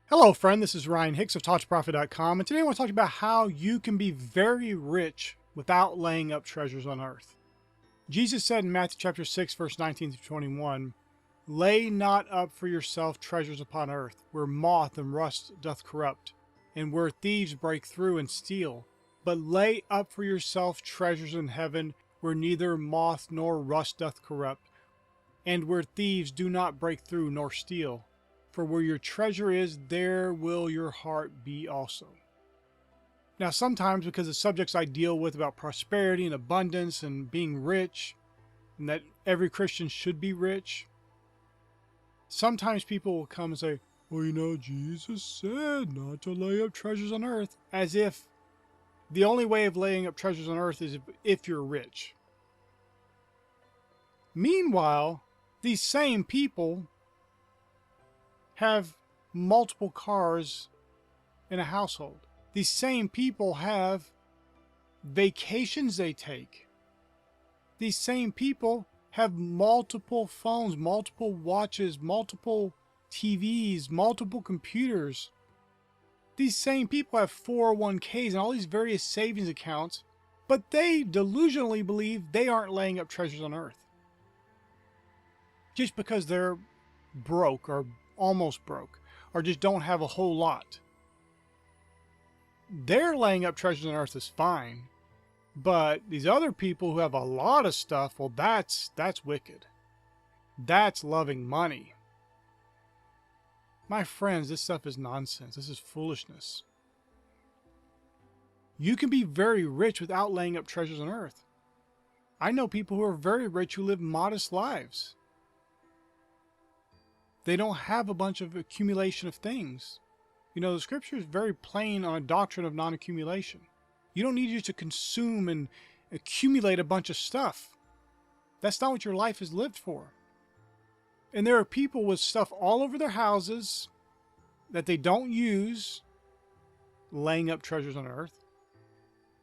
Hello, friend. This is Ryan Hicks of TalkToProfit.com, and today I want to talk about how you can be very rich without laying up treasures on earth. Jesus said in Matthew chapter 6, verse 19 to 21, "Lay not up for yourself treasures upon earth, where moth and rust doth corrupt, and where thieves break through and steal. But lay up for yourself treasures in heaven, where neither moth nor rust doth corrupt, and where thieves do not break through nor steal. For where your treasure is, there will your heart be also." Now, sometimes because the subjects I deal with about prosperity and abundance and being rich, and that every Christian should be rich, sometimes people will come and say, well, Jesus said not to lay up treasures on earth, as if the only way of laying up treasures on earth is if you're rich. Meanwhile, these same people have multiple cars in a household. These same people have vacations they take. These same people have multiple phones, multiple watches, multiple TVs, multiple computers. These same people have 401ks and all these various savings accounts, but they delusionally believe they aren't laying up treasures on earth. Just because they're broke or almost broke, or just don't have a whole lot. Their laying up treasures on earth is fine, but these other people who have a lot of stuff, well, that's wicked. That's loving money. My friends, this stuff is nonsense. This is foolishness. You can be very rich without laying up treasures on earth. I know people who are very rich who live modest lives. They don't have a bunch of accumulation of things. You know, the scripture is very plain on a doctrine of non-accumulation. You don't need you to consume and accumulate a bunch of stuff. That's not what your life is lived for. And there are people with stuff all over their houses that they don't use, laying up treasures on earth.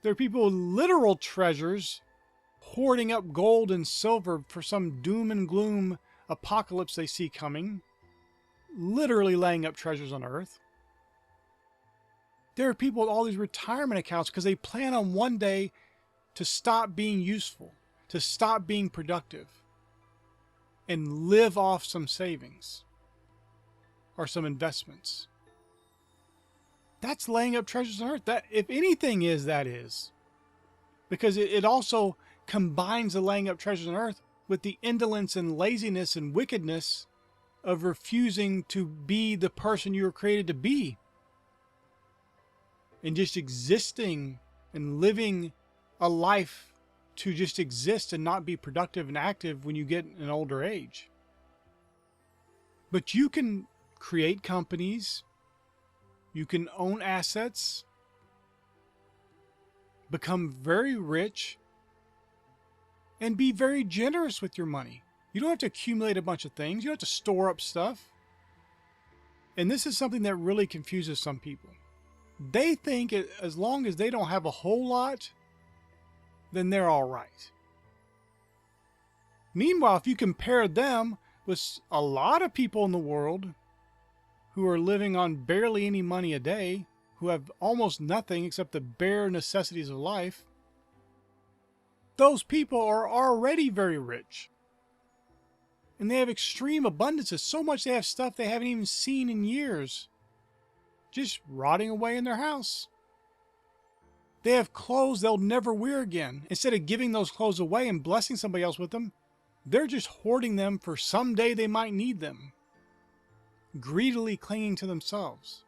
There are people with literal treasures, hoarding up gold and silver for some doom and gloom apocalypse they see coming, literally laying up treasures on earth. There are people with all these retirement accounts because they plan on one day to stop being useful, to stop being productive, and live off some savings or some investments. That's laying up treasures on earth. That, if anything, that is. Because it also combines the laying up treasures on earth with the indolence and laziness and wickedness of refusing to be the person you were created to be, and just existing and living a life to just exist and not be productive and active when you get an older age. But you can create companies, you can own assets, become very rich, and be very generous with your money. You don't have to accumulate a bunch of things. You don't have to store up stuff. And this is something that really confuses some people. They think as long as they don't have a whole lot, then they're all right. Meanwhile, if you compare them with a lot of people in the world who are living on barely any money a day, who have almost nothing except the bare necessities of life, those people are already very rich. And they have extreme abundances, so much they have stuff they haven't even seen in years, just rotting away in their house. They have clothes they'll never wear again. Instead of giving those clothes away and blessing somebody else with them, they're just hoarding them for someday they might need them, greedily clinging to themselves.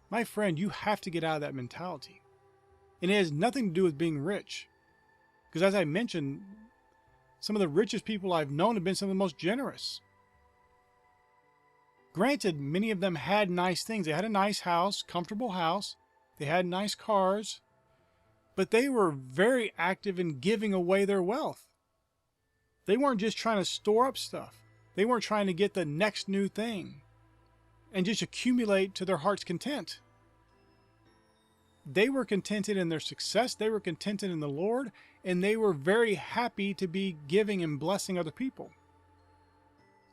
My friend, you have to get out of that mentality. And it has nothing to do with being rich. Because as I mentioned, some of the richest people I've known have been some of the most generous. Granted, many of them had nice things. They had a nice house, comfortable house. They had nice cars. But they were very active in giving away their wealth. They weren't just trying to store up stuff. They weren't trying to get the next new thing and just accumulate to their heart's content. They were contented in their success. They were contented in the Lord, and they were very happy to be giving and blessing other people.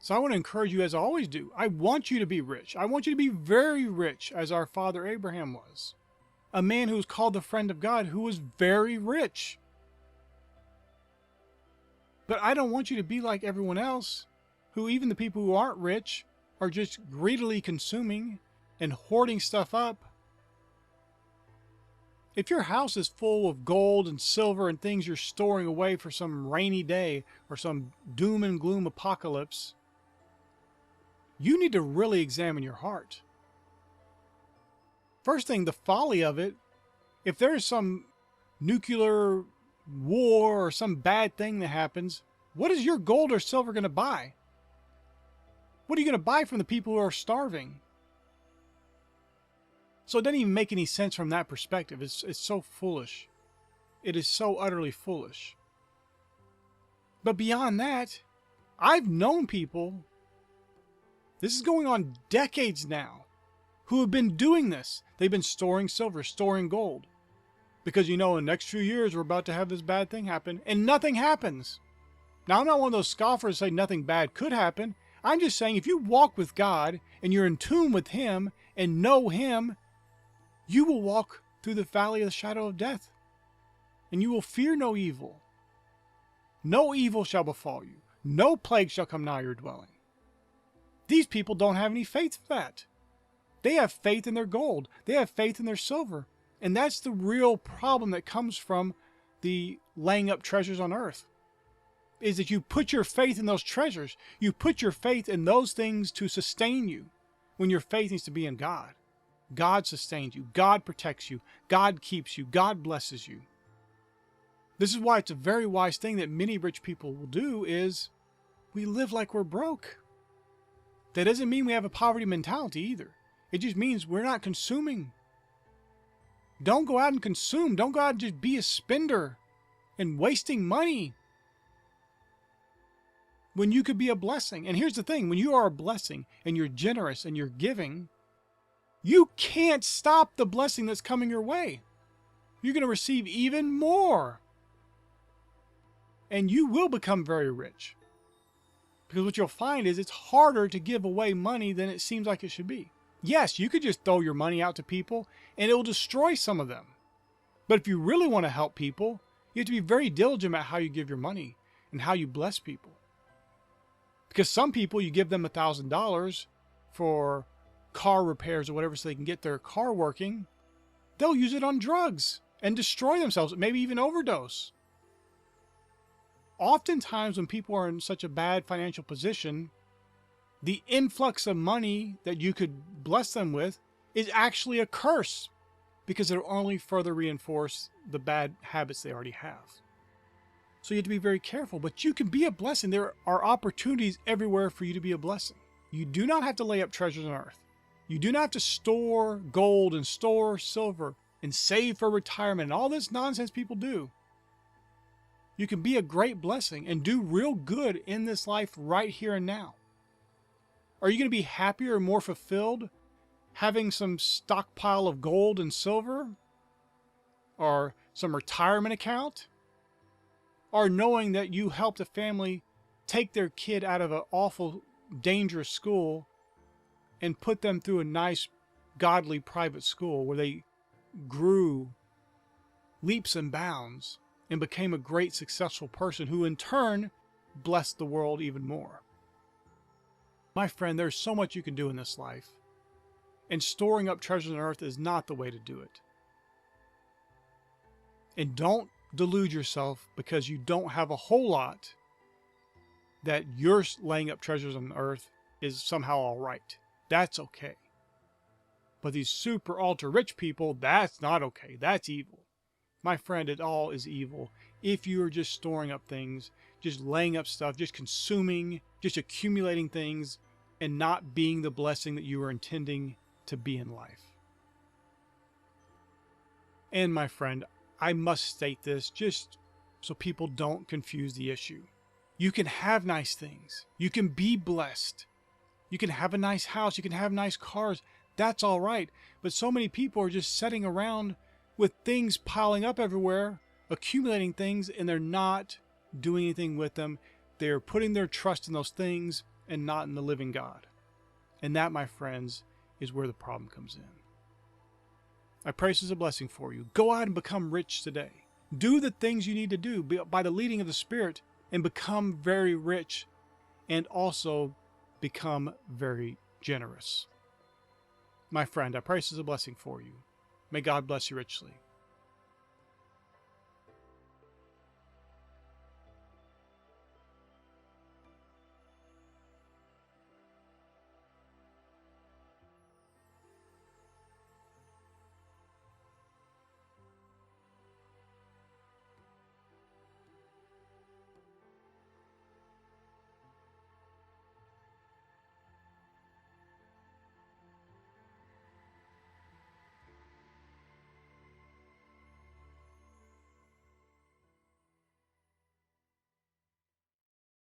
So I want to encourage you, as I always do. I want you to be rich. I want you to be very rich, as our father Abraham was. A man who was called the friend of God, who was very rich. But I don't want you to be like everyone else, who, even the people who aren't rich, are just greedily consuming and hoarding stuff up. If your house is full of gold and silver and things you're storing away for some rainy day or some doom and gloom apocalypse, you need to really examine your heart. First thing, the folly of it. If there's some nuclear war or some bad thing that happens, what is your gold or silver going to buy? What are you going to buy from the people who are starving? So it doesn't even make any sense from that perspective. It's so foolish. It is so utterly foolish. But beyond that, I've known people, this is going on decades now, who have been doing this. They've been storing silver, storing gold. Because, in the next few years, we're about to have this bad thing happen, and nothing happens. Now, I'm not one of those scoffers who say nothing bad could happen. I'm just saying, if you walk with God, and you're in tune with Him, and know Him, you will walk through the valley of the shadow of death, and you will fear no evil. No evil shall befall you. No plague shall come nigh your dwelling. These people don't have any faith in that. They have faith in their gold. They have faith in their silver. And that's the real problem that comes from the laying up treasures on earth, is that you put your faith in those treasures. You put your faith in those things to sustain you, when your faith needs to be in God. God sustains you. God protects you. God keeps you. God blesses you. This is why it's a very wise thing that many rich people will do, is we live like we're broke. That doesn't mean we have a poverty mentality either. It just means we're not consuming. Don't go out and consume. Don't go out and just be a spender and wasting money when you could be a blessing. And here's the thing, when you are a blessing and you're generous and you're giving, you can't stop the blessing that's coming your way. You're going to receive even more. And you will become very rich. Because what you'll find is it's harder to give away money than it seems like it should be. Yes, you could just throw your money out to people and it will destroy some of them. But if you really want to help people, you have to be very diligent about how you give your money and how you bless people. Because some people, you give them $1,000 for car repairs or whatever so they can get their car working, they'll use it on drugs and destroy themselves, maybe even overdose. Oftentimes when people are in such a bad financial position, the influx of money that you could bless them with is actually a curse, because it'll only further reinforce the bad habits they already have. So you have to be very careful, but you can be a blessing. There are opportunities everywhere for you to be a blessing. You do not have to lay up treasures on earth. You do not have to store gold and store silver and save for retirement and all this nonsense people do. You can be a great blessing and do real good in this life right here and now. Are you going to be happier and more fulfilled having some stockpile of gold and silver? Or some retirement account? Or knowing that you helped a family take their kid out of an awful, dangerous school and put them through a nice, godly private school where they grew leaps and bounds and became a great, successful person who in turn blessed the world even more. My friend, there's so much you can do in this life, and storing up treasures on earth is not the way to do it. And don't delude yourself because you don't have a whole lot that your laying up treasures on earth is somehow all right. That's okay. But these super ultra rich people, that's not okay. That's evil. My friend, it all is evil. If you are just storing up things, just laying up stuff, just consuming, just accumulating things, and not being the blessing that you are intending to be in life. And my friend, I must state this just so people don't confuse the issue. You can have nice things. You can be blessed. You can have a nice house. You can have nice cars. That's all right. But so many people are just sitting around with things piling up everywhere, accumulating things, and they're not doing anything with them. They're putting their trust in those things, and not in the living God. And that, my friends, is where the problem comes in. I pray this is a blessing for you. Go out and become rich today. Do the things you need to do by the leading of the Spirit and become very rich, and also become very generous. My friend, I pray this is a blessing for you. May God bless you richly.